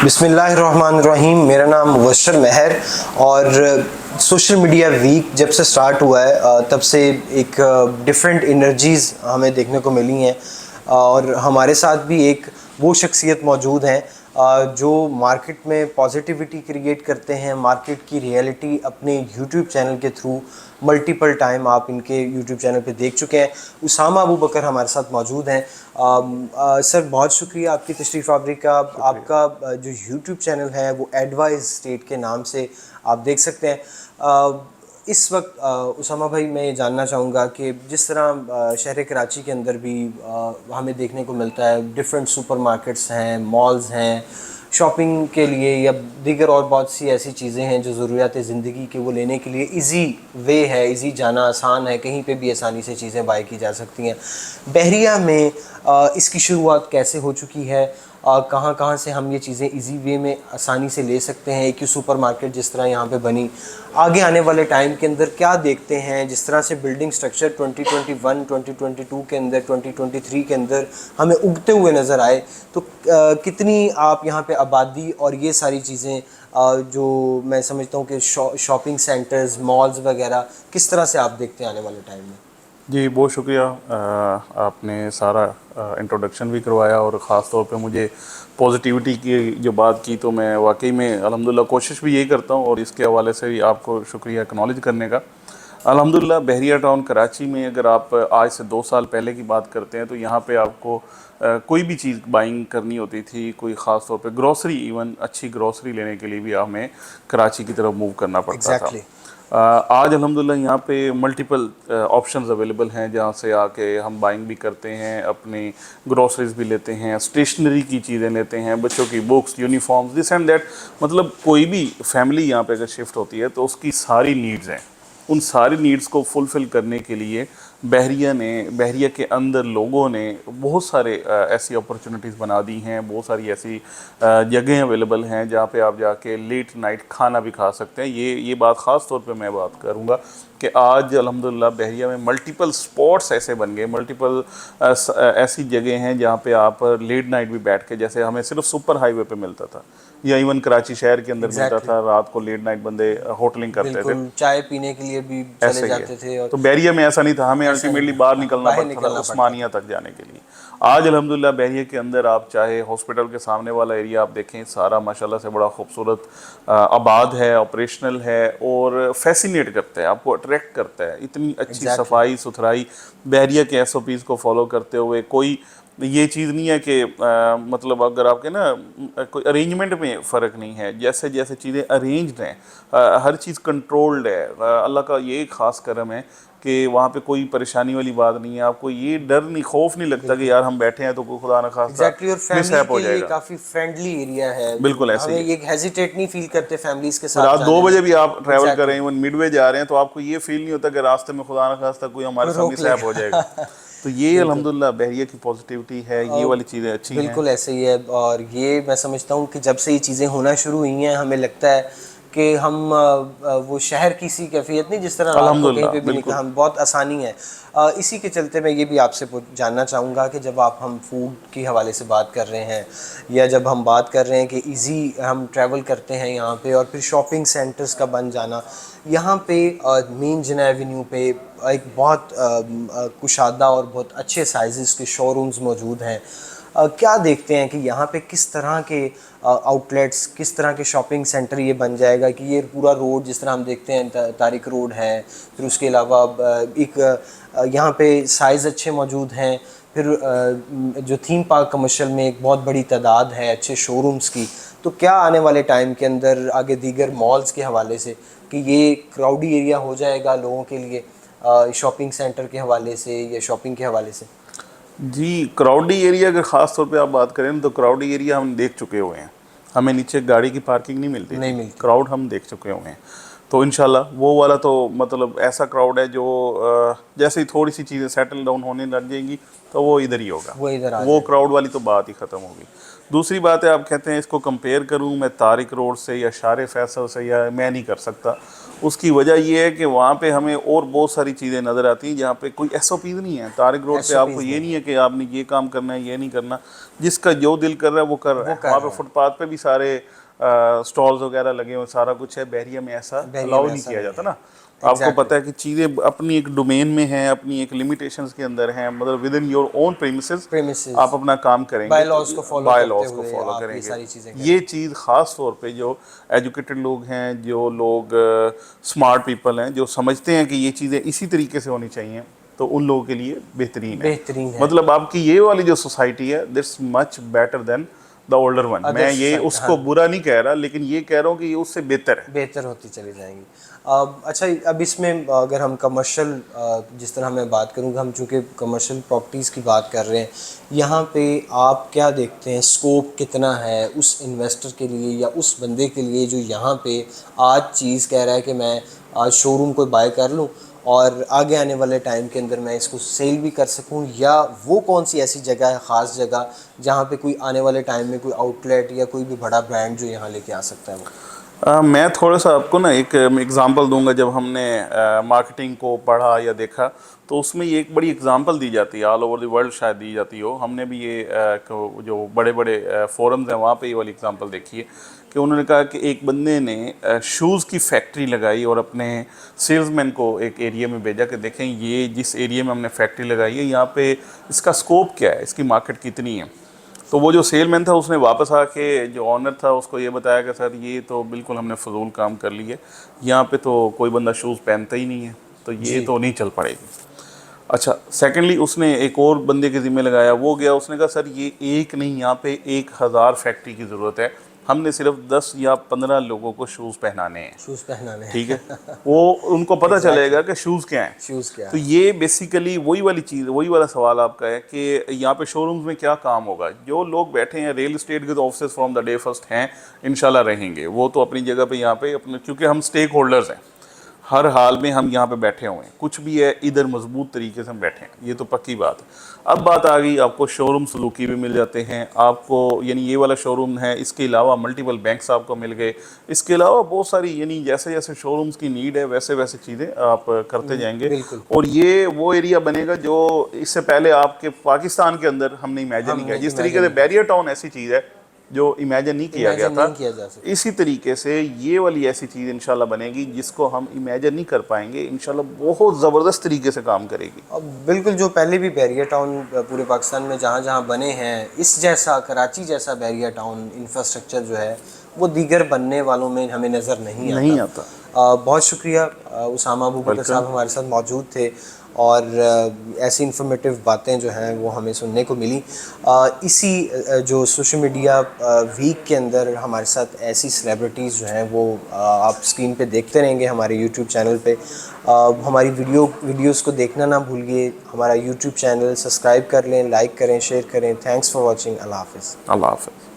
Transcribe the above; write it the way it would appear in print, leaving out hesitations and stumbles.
बिस्मिल्लाहिर्रहमानिर्रहीम। मेरा नाम मुबश्शिर महर और सोशल मीडिया वीक जब से स्टार्ट हुआ है तब से एक डिफरेंट एनर्जीज़ हमें देखने को मिली हैं और हमारे साथ भी एक वो शख्सियत मौजूद हैं जो मार्केट में पॉजिटिविटी क्रिएट करते हैं। मार्केट की रियलिटी अपने यूट्यूब चैनल के थ्रू मल्टीपल टाइम आप इनके यूट्यूब चैनल पे देख चुके हैं। उसामा अबू बकर हमारे साथ मौजूद हैं। सर बहुत शुक्रिया आपकी तशरीफ़ आवरी का। आपका जो यूट्यूब चैनल है वो एडवाइस स्टेट के नाम से आप देख सकते हैं। इस वक्त उसामा भाई मैं ये जानना चाहूँगा कि जिस तरह शहर कराची के अंदर भी हमें देखने को मिलता है डिफरेंट सुपरमार्केट्स हैं, मॉल्स हैं, शॉपिंग के लिए या दीगर और बहुत सी ऐसी चीज़ें हैं जो ज़रूरियात ज़िंदगी के वो लेने के लिए इजी वे है, इजी जाना आसान है, कहीं पे भी आसानी से चीज़ें बाय की जा सकती हैं। बहरिया में इसकी शुरुआत कैसे हो चुकी है, कहाँ कहाँ से हम ये चीज़ें इजी वे में आसानी से ले सकते हैं, एक ही सुपरमार्केट जिस तरह यहाँ पे बनी, आगे आने वाले टाइम के अंदर क्या देखते हैं, जिस तरह से बिल्डिंग स्ट्रक्चर 2021, 2022 के अंदर, 2023 के अंदर हमें उगते हुए नज़र आए, तो कितनी आप यहाँ पे आबादी और ये सारी चीज़ें जो मैं समझता हूँ कि शॉपिंग सेंटर्स, मॉल्स वगैरह किस तरह से आप देखते हैं आने वाले टाइम में? जी बहुत शुक्रिया। आपने सारा इंट्रोडक्शन भी करवाया और ख़ास तौर पे मुझे पॉजिटिविटी की जो बात की, तो मैं वाकई में अल्हम्दुलिल्लाह कोशिश भी यही करता हूँ और इसके हवाले से भी आपको शुक्रिया एक्नॉलेज करने का। अल्हम्दुलिल्लाह बहरिया टाउन कराची में अगर आप आज से 2 साल पहले की बात करते हैं तो यहाँ पे आपको कोई भी चीज़ बाइंग करनी होती थी, कोई ख़ास तौर पे ग्रॉसरी, इवन अच्छी ग्रॉसरी लेने के लिए भी हमें कराची की तरफ मूव करना पड़ता था। आज अल्हम्दुलिल्लाह यहाँ पे मल्टीपल ऑप्शंस अवेलेबल हैं जहाँ से आके हम बाइंग भी करते हैं, अपनी ग्रोसरीज भी लेते हैं, स्टेशनरी की चीज़ें लेते हैं, बच्चों की books, uniforms, this and that. मतलब कोई भी फैमिली यहाँ पे अगर शिफ्ट होती है तो उसकी सारी नीड्स हैं, उन सारी नीड्स को फुलफ़िल करने के लिए बहरिया के अंदर लोगों ने बहुत सारे ऐसी अपॉर्चुनिटीज़ बना दी हैं, बहुत सारी ऐसी जगहें अवेलेबल हैं जहाँ पे आप जाके लेट नाइट खाना भी खा सकते हैं। ये बात ख़ास तौर पे मैं बात करूँगा कि आज अल्हम्दुलिल्लाह बहरिया में मल्टीपल स्पॉट्स ऐसे बन गए, मल्टीपल ऐसी जगह हैं जहाँ पे आप लेट नाइट भी बैठ के, जैसे हमें सिर्फ सुपर हाईवे पे मिलता था या इवन कराची शहर के अंदर मिलता था, रात को लेट नाइट बंदे होटलिंग करते थे, चाय पीने के लिए भी चले जाते थे। और तो बहरिया में ऐसा नहीं था, हमें अल्टीमेटली बाहर निकलना पड़ता था उस्मानिया तक जाने के लिए। आज अल्हम्दुलिल्लाह बहरिया के अंदर आप चाहे हॉस्पिटल के सामने वाला एरिया आप देखें, सारा माशाल्लाह से बड़ा खूबसूरत आबाद है, ऑपरेशनल है और फैसिनेट करता है, आपको अट्रैक्ट करता है। इतनी अच्छी सफाई सुथराई बहरिया के SOPs को फॉलो करते हुए, कोई ये चीज़ नहीं है कि मतलब अगर आपके ना कोई अरेंजमेंट में फ़र्क नहीं है, जैसे जैसे चीज़ें अरेंज्ड हैं, हर चीज़ कंट्रोल्ड है। अल्लाह का ये ख़ास करम है कि वहाँ पे कोई परेशानी वाली बात नहीं है, आपको ये डर नहीं, खौफ नहीं लगता कि यार हम बैठे हैं तो कोई खुदा ना खास्ता मिसहैप हो जाएगा। काफ़ी फ्रेंडली एरिया है, बिल्कुल ऐसे ही एक हेजिटेट नहीं फील करते फैमिलीज के साथ। रात 2 बजे भी आप ट्रैवल कर रहे हैं, इवन मिडवे जा रहे हैं, तो आपको ये फील नहीं होता कि रास्ते में खुदा ना खास्ता कोई हमारे साथ मिसहैप हो जाएगा। तो ये अल्हम्दुलिल्लाह बहरिया की पॉजिटिविटी है, ये वाली चीज़ें अच्छी हैं। बिल्कुल ऐसे ही है और ये मैं समझता हूँ कि जब से ये चीज़ें होना शुरू हुई हैं हमें लगता है कि हम वो शहर की सी कैफियत नहीं जिस तरह रात को कहीं पे भी निकल, हम बहुत आसानी है। इसी के चलते मैं ये भी आपसे जानना चाहूँगा कि जब हम फूड के हवाले से बात कर रहे हैं या जब हम बात कर रहे हैं कि इजी हम ट्रैवल करते हैं यहाँ पे और फिर शॉपिंग सेंटर्स का बन जाना, यहाँ पे मेन जिना एवेन्यू पे एक बहुत कुशादा और बहुत अच्छे साइज़ के शोरूम्स मौजूद हैं। क्या देखते हैं कि यहाँ पे किस तरह के आउटलेट्स, किस तरह के शॉपिंग सेंटर ये बन जाएगा कि ये पूरा रोड जिस तरह हम देखते हैं तारिक रोड है, फिर उसके अलावा एक यहाँ पे साइज़ अच्छे मौजूद हैं, फिर जो थीम पार्क कमर्शियल में एक बहुत बड़ी तादाद है अच्छे शोरूम्स की। तो क्या आने वाले टाइम के अंदर आगे दीगर मॉल्स के हवाले से कि ये क्राउडी एरिया हो जाएगा लोगों के लिए शॉपिंग सेंटर के हवाले से या शॉपिंग के हवाले से? जी क्राउडी एरिया अगर ख़ास तौर पे आप बात करें तो क्राउडी एरिया हम देख चुके हुए हैं, हमें नीचे गाड़ी की पार्किंग नहीं मिलती, क्राउड हम देख चुके हुए हैं। तो इंशाल्लाह वो वाला तो मतलब ऐसा क्राउड है जो जैसे ही थोड़ी सी चीज़ें सेटल डाउन होने लग जाएंगी तो वो इधर ही होगा, वो क्राउड वाली तो बात ही ख़त्म होगी। दूसरी बात है, आप कहते हैं इसको कंपेयर करूं मैं तारिक रोड से या शारे फैसल से, या मैं नहीं कर सकता। उसकी वजह ये है कि वहाँ पे हमें और बहुत सारी चीज़ें नज़र आती हैं जहाँ पे कोई एसओपीज़ नहीं है। तारिक रोड पे आपको SOPs ये नहीं है कि आपने ये काम करना है, ये नहीं करना, जिसका जो दिल कर रहा है वो कर रहा है। वहाँ पे फुटपाथ पे भी सारे स्टॉल्स वगैरह लगे हुए, सारा कुछ है। बहरिया में ऐसा बहरिया अलाउ में नहीं ऐसा किया नहीं जाता है। ना। आपको Exactly. पता है कि चीज़ें अपनी एक डोमेन में हैं, अपनी एक लिमिटेशंस के अंदर हैं, मतलब with in your own premises Premises, आप अपना काम करेंगे, बाय लॉज को फॉलो बाय करते लॉज को हुए फॉलो आप ये करेंगे। सारी चीज़ें ये करें। चीज़ ख़ास तौर पे जो एजुकेटेड लोग हैं, जो लोग स्मार्ट पीपल हैं, जो समझते हैं कि ये चीज़ें इसी तरीके से होनी चाहिए, तो उन लोगों के लिए बेहतरीन है। बेहतरीन है। मतलब आपकी ये वाली जो सोसाइटी है, this much better than the older one. Other मैं ये सोसाइटी, उसको हाँ, बुरा नहीं कह रहा, लेकिन ये कह रहा हूँ कि ये उससे बेहतर है। बेहतर होती चली जाएंगी। अच्छा, अब इसमें अगर हम कमर्शियल, जिस तरह मैं बात करूँगा, हम चूँकि कमर्शियल प्रॉपर्टीज़ की बात कर रहे हैं, यहाँ पे आप क्या देखते हैं, स्कोप कितना है उस इन्वेस्टर के लिए या उस बंदे के लिए जो यहाँ पे आज चीज़ कह रहा है कि मैं आज शोरूम को बाय कर लूँ और आगे आने वाले टाइम के अंदर मैं इसको सेल भी कर सकूं, या वो कौन सी ऐसी जगह है, ख़ास जगह, जहाँ पे कोई आने वाले टाइम में कोई आउटलेट या कोई भी बड़ा ब्रांड जो यहाँ लेके आ सकता है वो? मैं थोड़ा सा आपको ना एक एग्ज़ाम्पल दूंगा। जब हमने मार्केटिंग को पढ़ा या देखा, तो उसमें ये एक बड़ी एग्ज़ाम्पल दी जाती है, ऑल ओवर द वर्ल्ड शायद दी जाती हो। हमने भी ये जो बड़े बड़े फोरम्स हैं वहाँ पे ये वाली एग्ज़ाम्पल देखी है कि उन्होंने कहा कि एक बंदे ने शूज़ की फैक्ट्री लगाई और अपने सेल्समैन को एक एरिया में भेजा कि देखें ये जिस एरिया में हमने फैक्ट्री लगाई है, यहाँ पे इसका स्कोप क्या है, इसकी मार्केट कितनी है। तो वो जो सेलमैन था उसने वापस आके जो ऑनर था उसको ये बताया कि सर ये तो बिल्कुल हमने फजूल काम कर लिए, यहाँ पे तो कोई बंदा शूज़ पहनता ही नहीं है, तो ये तो नहीं चल पड़ेगी। अच्छा, सेकेंडली उसने एक और बंदे के ज़िम्मे लगाया, वो गया, उसने कहा सर ये एक नहीं, यहाँ पे 1000 फैक्ट्री की ज़रूरत है, हमने सिर्फ 10 या 15 लोगों को शूज़ पहनाने हैं। शूज़ पहनाने हैं। ठीक है, वो उनको पता चलेगा कि शूज़ क्या हैं। शूज़ क्या तो है? ये बेसिकली वही वाली चीज़, वही वाला सवाल आपका है कि यहाँ पे शोरूम्स में क्या काम होगा। जो लोग बैठे हैं रियल इस्टेट के तो office from the day first हैं, इंशाल्लाह रहेंगे, वो तो अपनी जगह पे यहाँ पे अपने, क्योंकि हम स्टेक होल्डर्स हैं, हर हाल में हम यहाँ पे बैठे हुए हैं, कुछ भी है इधर मजबूत तरीके से हम बैठे हैं, ये तो पक्की बात है। अब बात आ गई, आपको शोरूम सुजुकी भी मिल जाते हैं आपको, यानी ये वाला शोरूम है, इसके अलावा मल्टीपल बैंक्स आपको मिल गए, इसके अलावा बहुत सारी, यानी जैसे जैसे शोरूम्स की नीड है वैसे वैसे चीज़ें आप करते जाएंगे। बिल्कुल। और ये वो एरिया बनेगा जो इससे पहले आपके पाकिस्तान के अंदर हमने इमेजिन नहीं किया। जिस तरीके से बैरियर टाउन ऐसी चीज़ है जो इमेजिन नहीं किया गया था, नहीं किया जा सकता। इसी तरीके से ये वाली ऐसी चीज़ इंशाल्लाह बनेगी जिसको हम इमेजिन नहीं कर पाएंगे, इंशाल्लाह बहुत ज़बरदस्त तरीके से काम करेगी। अब बिल्कुल, जो पहले भी बैरियर टाउन पूरे पाकिस्तान में जहाँ जहाँ बने हैं, इस जैसा कराची जैसा बैरियर टाउन इंफ्रास्ट्रक्चर जो है वो दीगर बनने वालों में हमें नज़र नहीं आता। बहुत शुक्रिया, उसामा अबू बकर साहब हमारे साथ मौजूद थे और ऐसी इन्फॉर्मेटिव बातें जो हैं वो हमें सुनने को मिली। इसी जो सोशल मीडिया वीक के अंदर हमारे साथ ऐसी सेलिब्रिटीज़ जो हैं वो आप स्क्रीन पे देखते रहेंगे हमारे यूट्यूब चैनल पे। हमारी वीडियोस को देखना ना भूलिए, हमारा यूट्यूब चैनल सब्सक्राइब कर लें, लाइक करें, शेयर करें। Thanks for watching. अल्लाह हाफ़िज़। अल्लाह हाफ़िज़।